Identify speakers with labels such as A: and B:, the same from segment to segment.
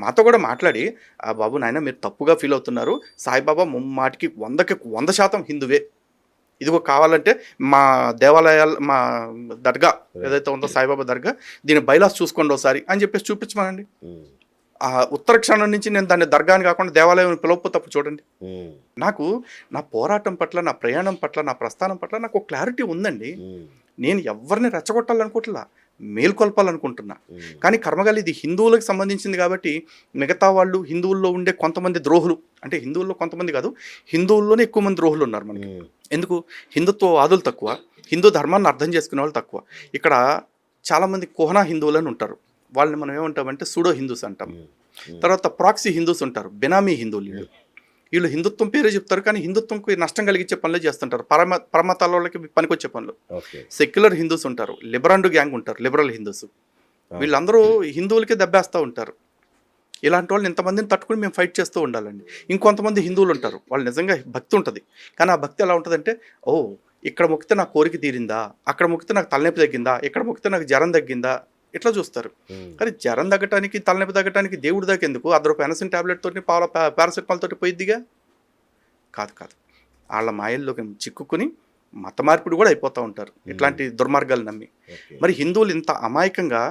A: మాతో కూడా మాట్లాడి, బాబు నాయన మీరు తప్పుగా ఫీల్ అవుతున్నారు. సాయిబాబా ముమ్మాటికి 100కి 100% హిందువే. ఇదిగో కావాలంటే మా దేవాలయాలు మా దర్గా ఏదైతే ఉందో సాయిబాబా దర్గా దీని బైలాస్ చూసుకోండి ఒకసారి అని చెప్పేసి చూపించమనండి. ఉత్తరాఖండ్ నుంచి నేను దాన్ని దర్గా అని కాకుండా దేవాలయం పిలవకపోతే తప్పు చూడండి. నాకు నా పోరాటం పట్ల, నా ప్రయాణం పట్ల, నా ప్రస్థానం పట్ల నాకు ఒక క్లారిటీ ఉందండి. నేను ఎవరిని రెచ్చగొట్టాలనుకుంటున్నా, మేల్కొల్పాలనుకుంటున్నా. కానీ కర్మగాలి ఇది హిందువులకు సంబంధించింది కాబట్టి మిగతా వాళ్ళు హిందువుల్లో ఉండే కొంతమంది ద్రోహులు, అంటే హిందువుల్లో కొంతమంది కాదు, హిందువుల్లోనే ఎక్కువ మంది ద్రోహులు ఉన్నారు మనకి. ఎందుకు? హిందుత్వవాదులు తక్కువ, హిందూ ధర్మాన్ని అర్థం చేసుకునే వాళ్ళు తక్కువ. ఇక్కడ చాలామంది కుహనా హిందువులని ఉంటారు. వాళ్ళని మనం ఏమంటామంటే సూడో హిందూస్ అంటాం. తర్వాత ప్రాక్సీ హిందూస్ ఉంటారు, బెనామీ హిందువులు. వీళ్ళు హిందుత్వం పేరే చెప్తారు కానీ హిందుత్వంకి నష్టం కలిగించే పనులే చేస్తుంటారు, పరమతాల వాళ్ళకి పనికొచ్చే పనులు. సెక్యులర్ హిందూస్ ఉంటారు, లిబరండు గ్యాంగ్ ఉంటారు, లిబరల్ హిందూస్. వీళ్ళందరూ హిందువులకే దెబ్బేస్తూ ఉంటారు. ఇలాంటి వాళ్ళని ఇంతమందిని తట్టుకుని మేము ఫైట్ చేస్తూ ఉండాలండి. ఇంకొంతమంది హిందువులు ఉంటారు, వాళ్ళు నిజంగా భక్తి ఉంటుంది. కానీ ఆ భక్తి ఎలా ఉంటుందంటే, ఓ ఇక్కడ మొక్కితే నాకు కోరిక తీరిందా, అక్కడ మొక్కితే నాకు తలనొప్పి తగ్గిందా, ఇక్కడ మొక్కితే నాకు జ్వరం తగ్గిందా, ఇట్లా చూస్తారు. కానీ జ్వరం తగ్గటానికి తలనొప్పి తగ్గటానికి దేవుడి దాకా ఎందుకు? ₹10 పెనసిన్ ట్యాబ్లెట్ తోటి పారాసెటమాల్ తోటి పోయిద్దిగా. కాదు కాదు, వాళ్ళ మాయల్లోకి చిక్కుకుని మత మార్పిడి కూడా అయిపోతూ ఉంటారు ఇట్లాంటి దుర్మార్గాలు నమ్మి. మరి హిందువులు ఇంత అమాయకంగా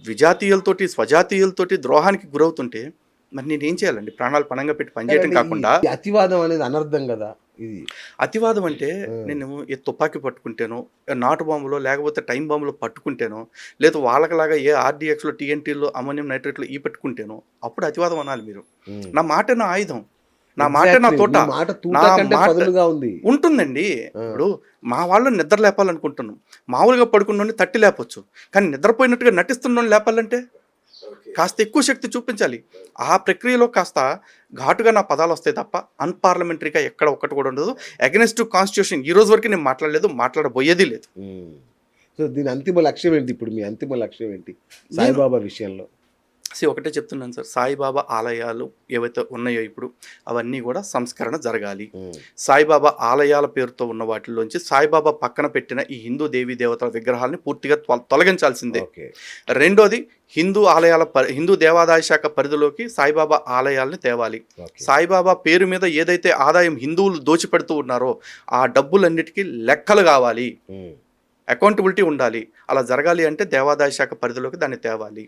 A: విజాతీయులతోటి స్వజాతీయులతోటి ద్రోహానికి గురవుతుంటే మరి నేనేం చేయాలండి? ప్రాణాలు పణంగా పెట్టి పనిచేయడం కాకుండా.
B: అతివాదం అనేది అనర్థం కదా. ఇది
A: అతివాదం అంటే నేను తుపాకీ పట్టుకుంటేనో, నాటు బాంబులో లేకపోతే టైం బాంబులో పట్టుకుంటేనో, లేదా వాళ్ళకిలాగా ఏ RDXలో TNTలో అమోనియం నైట్రేట్లో ఈ పెట్టుకుంటేనో అప్పుడు అతివాదం అనాలి మీరు. నా మాట నా ఆయుధం, నా మాట నా తోట, నా మాట ఉంటుందండి. ఇప్పుడు మా వాళ్ళు నిద్ర లేపాలనుకుంటున్నాం, మామూలుగా పడుకున్నోని తట్టి లేపొచ్చు, కానీ నిద్రపోయినట్టుగా నటిస్తున్నోని లేపాలంటే కాస్త ఎక్కువ శక్తి చూపించాలి. ఆ ప్రక్రియలో కాస్త ఘాటుగా నా పదాలు వస్తాయి తప్ప అన్పార్లమెంటరీగా ఎక్కడ ఒక్కటి కూడా ఉండదు. అగెన్స్ట్ కాన్స్టిట్యూషన్ ఈ రోజు వరకు నేను మాట్లాడలేదు, మాట్లాడబోయేది లేదు.
B: సో దీని అంతిమ లక్ష్యం ఏంటి? ఇప్పుడు మీ అంతిమ లక్ష్యం ఏంటి సాయిబాబా విషయంలో?
A: ఒకటే చెప్తున్నాను సార్, సాయిబాబా ఆలయాలు ఏవైతే ఉన్నాయో ఇప్పుడు అవన్నీ కూడా సంస్కరణ జరగాలి. సాయిబాబా ఆలయాల పేరుతో ఉన్న వాటిల్లోంచి సాయిబాబా పక్కన పెట్టిన ఈ హిందూ దేవీ దేవతల విగ్రహాలని పూర్తిగా తొలగించాల్సిందే. రెండోది, హిందూ దేవాదాయ శాఖ పరిధిలోకి సాయిబాబా ఆలయాలని తేవాలి. సాయిబాబా పేరు మీద ఏదైతే ఆదాయం హిందువులు దోచిపెడుతూ ఉన్నారో ఆ డబ్బులన్నిటికీ లెక్కలు కావాలి, అకౌంటబిలిటీ ఉండాలి. అలా జరగాలి అంటే దేవాదాయ శాఖ పరిధిలోకి దాన్ని తేవాలి.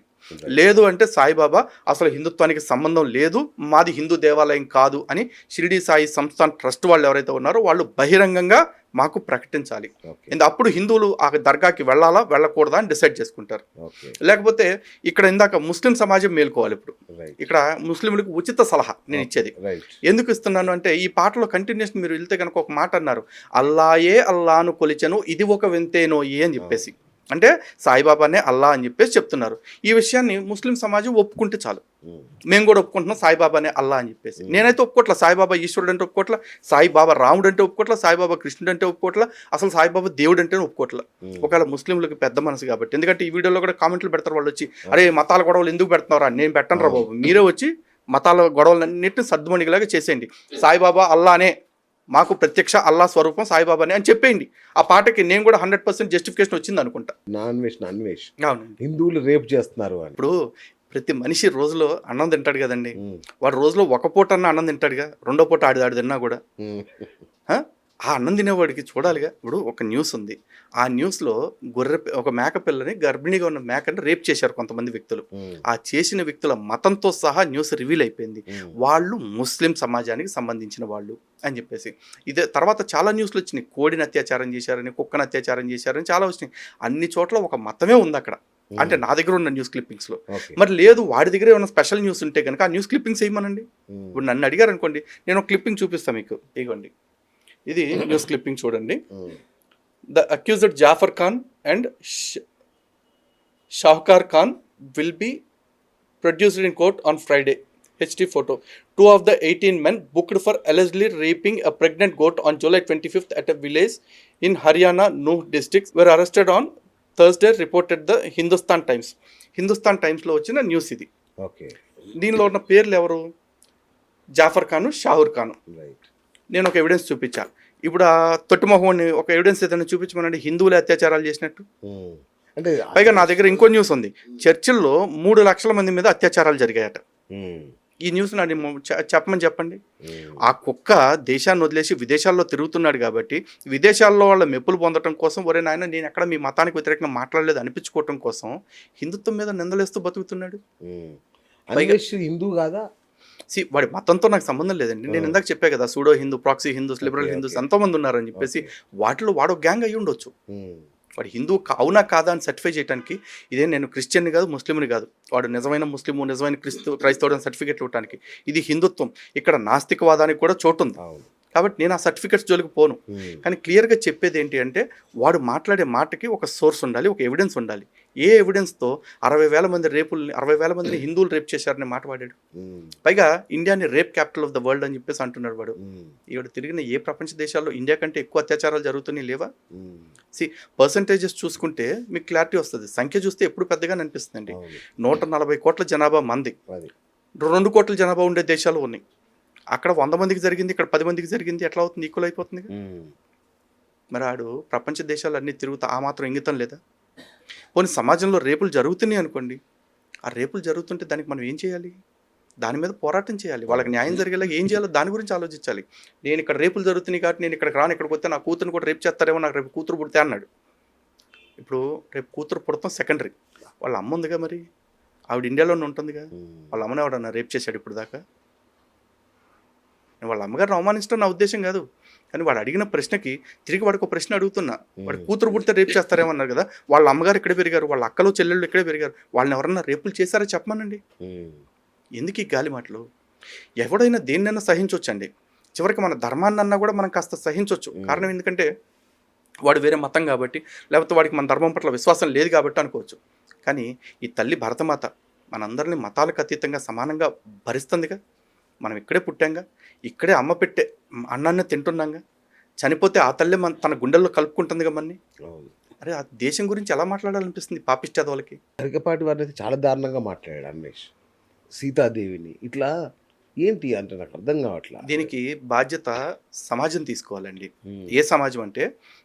A: లేదు అంటే సాయిబాబా అసలు హిందుత్వానికి సంబంధం లేదు, మాది హిందూ దేవాలయం కాదు అని షిరిడి సాయి సంస్థాన్ ట్రస్ట్ వాళ్ళు ఎవరైతే ఉన్నారో వాళ్ళు బహిరంగంగా మాకు ప్రకటించాలి. అప్పుడు హిందువులు ఆ దర్గాకి వెళ్ళాలా వెళ్ళకూడదా అని డిసైడ్ చేసుకుంటారు. లేకపోతే ఇక్కడ ఇందాక ముస్లిం సమాజం మేలుకోవాలి. ఇప్పుడు ఇక్కడ ముస్లింలకు ఉచిత సలహా నేను ఇచ్చేది ఎందుకు ఇస్తున్నాను అంటే, ఈ పాటలో కంటిన్యూషన్ మీరు వెళ్తే కనుక ఒక మాట అన్నారు, అల్లాయే అల్లాను కొలిచెను ఇది ఒక వింతేనోయి అని చెప్పేసి. అంటే సాయిబాబానే అల్లా అని చెప్పేసి చెప్తున్నారు. ఈ విషయాన్ని ముస్లిం సమాజం ఒప్పుకుంటే చాలు. మేము కూడా ఒప్పుకుంటున్నాం సాయిబాబానే అల్లా అని చెప్పేసి. నేనైతే ఒప్పుకోట్లా సాయిబాబా ఈశ్వరుడు అంటే ఒప్పుకోట్లా, సాయిబాబా రాముడు అంటే ఒప్పుకోట్లా, సాయిబాబా కృష్ణుడు అంటే ఒప్పుకోట్లా, అసలు సాయిబాబా దేవుడు అంటే ఒప్పుకోట్లా. ఒకవేళ ముస్లింలకు పెద్ద మనసు కాబట్టి, ఎందుకంటే ఈ వీడియోలో కూడా కామెంట్లు పెడతారు వాళ్ళు వచ్చి, అరే మతాల గొడవలు ఎందుకు పెడుతున్నారా? నేను పెట్టను రా బాబు, మీరే వచ్చి మతాల గొడవలన్నింటినీ సర్దుమణిగలాగా చేసేయండి. సాయిబాబా అల్లానే, మాకు ప్రత్యక్ష అల్లా స్వరూపం సాయిబాబానే అని చెప్పేయండి. ఆ పాటకి నేను కూడా 100% జస్టిఫికేషన్ వచ్చింది అనుకుంటా.
B: హిందువులు రేపు చేస్తున్నారు అని.
A: ఇప్పుడు ప్రతి మనిషి రోజులో అన్నం తింటాడు కదండి, వాడు రోజులో ఒక పూట అన్న అన్నం తింటాడుగా, రెండో పూట ఆడి తిన్నా కూడా ఆ అన్నం తినేవాడికి చూడాలిగా. ఇప్పుడు ఒక న్యూస్ ఉంది, ఆ న్యూస్లో ఒక మేక పిల్లని, గర్భిణిగా ఉన్న మేకని రేప్ చేశారు కొంతమంది వ్యక్తులు. ఆ చేసిన వ్యక్తుల మతంతో సహా న్యూస్ రివీల్ అయిపోయింది, వాళ్ళు ముస్లిం సమాజానికి సంబంధించిన వాళ్ళు అని చెప్పేసి. ఇదే తర్వాత చాలా న్యూస్లు వచ్చినాయి, కోడిని అత్యాచారం చేశారని, కుక్కను అత్యాచారం చేశారని చాలా వచ్చినాయి. అన్ని చోట్ల ఒక మతమే ఉంది అక్కడ. అంటే నా దగ్గర ఉన్న న్యూస్ క్లిప్పింగ్స్లో. మరి లేదు వాడి దగ్గర ఏమైనా స్పెషల్ న్యూస్ ఉంటే కనుక ఆ న్యూస్ క్లిప్పింగ్స్ వేయమనండి. ఇప్పుడు నన్ను అడిగారు అనుకోండి, నేను ఒక క్లిప్పింగ్ చూపిస్తాను మీకు. ఇవ్వండి, ఇది న్యూస్ క్లిప్పింగ్ చూడండి. The accused Jafar Khan and Shahkar Khan will be produced in court on Friday. HD photo. 2 of the 18 men booked for allegedly raping a pregnant goat on July 25th at a village in Haryana, Nuh district were arrested on Thursday, reported the Hindustan Times. Hindustan Times లో వచ్చిన news ఇది. దీనిలో ఉన్న పేర్లు ఎవరు? జాఫర్ ఖాను, షాహూర్ ఖాను. నేను ఒక evidence చూపించాను. ఇప్పుడు ఆ తొట్టుమొహోని ఒక ఎవిడెన్స్ ఏదైనా చూపించమనండి హిందువులే అత్యాచారాలు చేసినట్టు. అంటే పైగా నా దగ్గర ఇంకో న్యూస్ ఉంది, చర్చిల్లో 3 లక్షల మంది మీద అత్యాచారాలు జరిగాయట. ఈ న్యూస్ నాది చెప్పమని చెప్పండి. ఆ కుక్క దేశాన్ని వదిలేసి విదేశాల్లో తిరుగుతున్నాడు కాబట్టి విదేశాల్లో వాళ్ళ మెప్పులు పొందడం కోసం ఒరే నాయన నేను ఎక్కడ మీ మతానికి వ్యతిరేకంగా మాట్లాడలేదు అనిపించుకోవటం కోసం హిందుత్వం మీద నిందలేస్తూ బతుకుతున్నాడు.
B: అన్వేష్ హిందూ కాదా?
A: వాడి మతంతో నాకు సంబంధం లేదండి. నేను ఇందాక చెప్పా కదా, pseudo Hindu, proxy Hindus, liberal Hindus ఎంతోమంది ఉన్నారని చెప్పేసి వాటిలో వాడో గ్యాంగ్ అయ్యి ఉండొచ్చు. వాడు హిందూ అవునా కాదా అని సర్టిఫై చేయడానికి ఇదే నేను క్రిస్టియన్ని కాదు, ముస్లింని కాదు, వాడు నిజమైన ముస్లిము, నిజమైన క్రైస్తవుడు అని సర్టిఫికేట్లు ఇవ్వడానికి. ఇది హిందుత్వం. ఇక్కడ నాస్తికవాదానికి కూడా చోటు ఉంది కాబట్టి నేను ఆ సర్టిఫికేట్స్ జోలికి పోను. కానీ క్లియర్గా చెప్పేది ఏంటి అంటే వాడు మాట్లాడే మాటకి ఒక సోర్స్ ఉండాలి, ఒక ఎవిడెన్స్ ఉండాలి. ఏ ఎవిడెన్స్తో 60,000 మంది 60,000 మందిని హిందువులు రేప్ చేశారని మాట వాడాడు. పైగా ఇండియాని rape capital of the world అని చెప్పేసి అంటున్నాడు వాడు. ఈవిడ తిరిగిన ఏ ప్రపంచ దేశాల్లో ఇండియా కంటే ఎక్కువ అత్యాచారాలు జరుగుతున్నాయి లేవా? పర్సంటేజెస్ చూసుకుంటే మీకు క్లారిటీ వస్తుంది. సంఖ్య చూస్తే ఎప్పుడు పెద్దగానే అనిపిస్తుందండి. 140 కోట్ల జనాభా మంది, 2 కోట్ల జనాభా ఉండే దేశాలు ఉన్నాయి. అక్కడ 100 మందికి జరిగింది, ఇక్కడ 10 మందికి జరిగింది, ఎట్లా అవుతుంది? ఈక్వల్ అయిపోతుంది. మరి ఆడు ప్రపంచ దేశాలు అన్నీ తిరుగుతా ఆ మాత్రం ఇంగితం లేదా? పోనీ సమాజంలో రేపులు జరుగుతున్నాయి అనుకోండి, ఆ రేపులు జరుగుతుంటే దానికి మనం ఏం చేయాలి? దాని మీద పోరాటం చేయాలి. వాళ్ళకి న్యాయం జరిగేలా ఏం చేయాలో దాని గురించి ఆలోచించాలి. నేను ఇక్కడ రేపులు జరుగుతున్నాయి కాబట్టి నేను ఇక్కడికి రాను, ఇక్కడికి వస్తే నా కూతురుని కూడా రేపు చేస్తారేమో, నాకు రేపు కూతురు పుడితే అన్నాడు. ఇప్పుడు రేపు కూతురు పుడతాం సెకండరీ, వాళ్ళ అమ్మ ఉందిగా, మరి ఆవిడ ఇండియాలోనే ఉంటుందిగా. వాళ్ళ అమ్మని ఎవడన్నా రేపు చేశాడు ఇప్పుడు దాకా? నేను వాళ్ళ అమ్మగారిని అవమానించడం నా ఉద్దేశం కాదు, కానీ వాడు అడిగిన ప్రశ్నకి తిరిగి వాడికి ఒక ప్రశ్న అడుగుతున్నా. వాడు కూతురు పుడితే రేపు చేస్తారేమన్నారు కదా, వాళ్ళ అమ్మగారు ఇక్కడే పెరిగారు, వాళ్ళ అక్కలు చెల్లెళ్ళు ఇక్కడే పెరిగారు, వాళ్ళని ఎవరన్నా రేపులు చేశారో చెప్పమనండి. ఎందుకు ఈ గాలి మాటలు? ఎవడైనా దేన్నైనా సహించవచ్చండి. చివరికి మన ధర్మాన్ని అన్నా కూడా మనం కాస్త సహించవచ్చు. కారణం ఎందుకంటే వాడు వేరే మతం కాబట్టి, లేకపోతే వాడికి మన ధర్మం పట్ల విశ్వాసం లేదు కాబట్టి అనుకోవచ్చు. కానీ ఈ తల్లి భరతమాత మనందరినీ మతాలకు అతీతంగా సమానంగా భరిస్తుందిగా. మనం ఇక్కడే పుట్టాంగా, ఇక్కడే అమ్మ పెట్టే అన్నాన్ని తింటున్నాంగా. చనిపోతే ఆ తల్లే తన గుండెల్లో కలుపుకుంటుందిగా మన్ని. అరే ఆ దేశం గురించి ఎలా మాట్లాడాలనిపిస్తుంది పాపిష్టి వాళ్ళకి.
B: గరికపాటి వారిని అయితే చాలా దారుణంగా మాట్లాడాడు అన్వేష్. సీతాదేవిని ఇట్లా ఏంటి అంటే నాకు అర్థం కావట్లా.
A: దీనికి బాధ్యత సమాజం తీసుకోవాలండి. ఏ సమాజం అంటే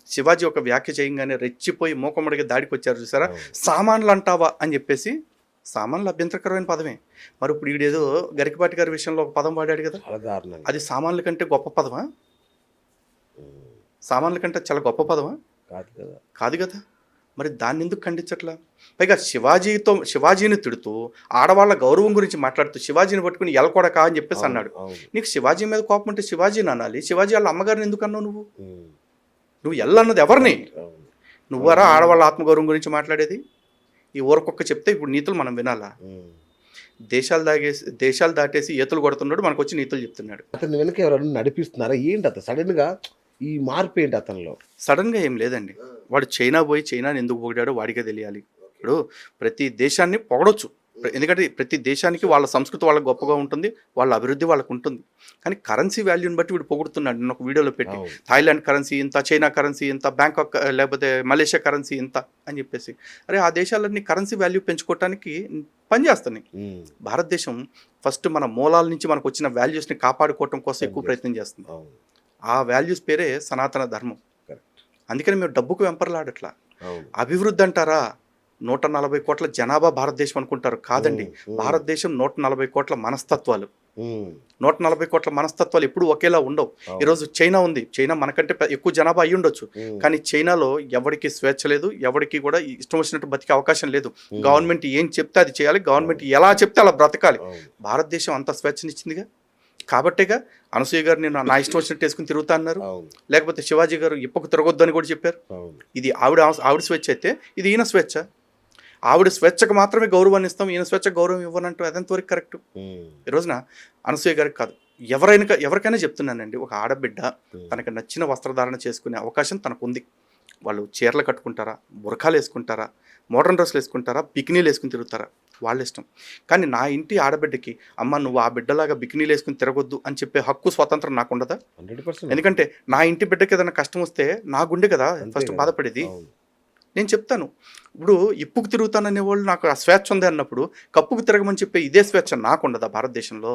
A: శివాజీ ఒక వ్యాఖ్య చేయగానే రెచ్చిపోయి మోకమ్మడిగా దాడికి వచ్చారు చూసారా, సామాన్లు అంటావా అని చెప్పేసి. సామాన్లు అభ్యంతరకరమైన పదమే. మరి ఇప్పుడు ఈడేదో గరికపాటి గారి విషయంలో ఒక పదం వాడాడు కదా, అది సామాన్ల కంటే గొప్ప పదమా? సామాన్ల కంటే చాలా గొప్ప పదమా? కాదు కదా. మరి దాన్ని ఎందుకు ఖండించట్లా? పైగా శివాజీని తిడుతూ ఆడవాళ్ళ గౌరవం గురించి మాట్లాడుతూ శివాజీని పట్టుకుని ఎలకొడకా అని చెప్పేసి అన్నాడు. నీకు శివాజీ మీద కోపం ఉంటే శివాజీని అనాలి. శివాజీ వాళ్ళ అమ్మగారిని ఎందుకు అన్నావు? నువ్వు ఎల్లన్నది ఎవరిని? నువ్వరా ఆడవాళ్ళ ఆత్మగౌరవం గురించి మాట్లాడేది? ఈ ఊరకొక్క చెప్తే ఇప్పుడు నీతులు మనం వినాలా? దేశాలు దాటేసి ఈతలు కొడుతున్నాడు, మనకు వచ్చి నీతులు చెప్తున్నాడు.
B: అతను వెనక ఎవరైనా నడిపిస్తున్నారా ఏంటి? అతను సడన్ గా ఈ మార్పు ఏంటి అతనిలో?
A: సడన్ గా ఏం లేదండి. వాడు చైనా పోయి చైనాని ఎందుకు పొగిడాడో వాడికే తెలియాలి. ఇప్పుడు ప్రతి దేశాన్ని పొగడొచ్చు, ఎందుకంటే ప్రతి దేశానికి వాళ్ళ సంస్కృతి వాళ్ళకి గొప్పగా ఉంటుంది, వాళ్ళ అభివృద్ధి వాళ్ళకు ఉంటుంది. కానీ కరెన్సీ వాల్యూని బట్టి వీడు పొగుడుతున్నాడు. నేను ఒక వీడియోలో పెట్టి థాయిలాండ్ కరెన్సీ ఇంత, చైనా కరెన్సీ ఇంత, బ్యాంకాక్ లేకపోతే మలేషియా కరెన్సీ ఇంత అని చెప్పేసి. అరే ఆ దేశాలన్నీ కరెన్సీ వాల్యూ పెంచుకోవటానికి పనిచేస్తున్నాయి. భారతదేశం ఫస్ట్ మన మూలాల నుంచి మనకు వచ్చిన వాల్యూస్ని కాపాడుకోవటం కోసం ఎక్కువ ప్రయత్నం చేస్తుంది. ఆ వాల్యూస్ పేరే సనాతన ధర్మం. అందుకని మేము డబ్బుకు వెంపర్లాడట్లా. అభివృద్ధి అంటారా, 140 కోట్ల జనాభా భారతదేశం అనుకుంటారు. కాదండి, భారతదేశం 140 కోట్ల మనస్తత్వాలు. 140 కోట్ల మనస్తత్వాలు ఎప్పుడు ఒకేలా ఉండవు. ఈరోజు చైనా ఉంది, చైనా మనకంటే ఎక్కువ జనాభా అయ్యి ఉండొచ్చు, కానీ చైనాలో ఎవరికి స్వేచ్ఛ లేదు, ఎవరికి కూడా ఇష్టం వచ్చినట్టు బతికే అవకాశం లేదు. గవర్నమెంట్ ఏం చెప్తే అది చేయాలి, గవర్నమెంట్ ఎలా చెప్తే అలా బ్రతకాలి. భారతదేశం అంత స్వేచ్ఛనిచ్చిందిగా. కాబట్టేగా అనసూయ గారు నేను నా ఇష్టం వచ్చినట్టు వేసుకుని తిరుగుతా అన్నారు. లేకపోతే శివాజీ గారు ఇప్పకు తిరగొద్దు అని కూడా చెప్పారు. ఇది ఆవిడ స్వేచ్ఛ అయితే ఇది ఈయన స్వేచ్ఛ. ఆవిడ స్వేచ్ఛకు మాత్రమే గౌరవాన్ని ఇస్తాం, ఈయన స్వేచ్ఛకు గౌరవం ఇవ్వనంటూ అదంతవరకు కరెక్ట్. ఈ రోజున అనసూయ గారికి కాదు, ఎవరికైనా చెప్తున్నానండి, ఒక ఆడబిడ్డ తనకు నచ్చిన వస్త్రధారణ చేసుకునే అవకాశం తనకు ఉంది. వాళ్ళు చీరలు కట్టుకుంటారా, బురఖాలు వేసుకుంటారా, మోడర్న్ డ్రెస్సులు వేసుకుంటారా, బికినీలు వేసుకుని తిరుగుతారా, వాళ్ళ ఇష్టం. కానీ నా ఇంటి ఆడబిడ్డకి అమ్మ నువ్వు ఆ బిడ్డలాగా బికినీలు వేసుకుని తిరగొద్దు అని చెప్పే హక్కు స్వాతంత్రం నాకు ఉండదా? ఎందుకంటే నా ఇంటి బిడ్డకి ఏదైనా కష్టం వస్తే నా గుండె కదా ఫస్ట్ బాధపడేది. నేను చెప్తాను, ఇప్పుడు ఇప్పుకు తిరుగుతాననే వాళ్ళు నాకు ఆ స్వేచ్ఛ ఉంది అన్నప్పుడు కప్పుకు తిరగమని చెప్పే ఇదే స్వేచ్ఛ నాకు ఉండదా భారతదేశంలో?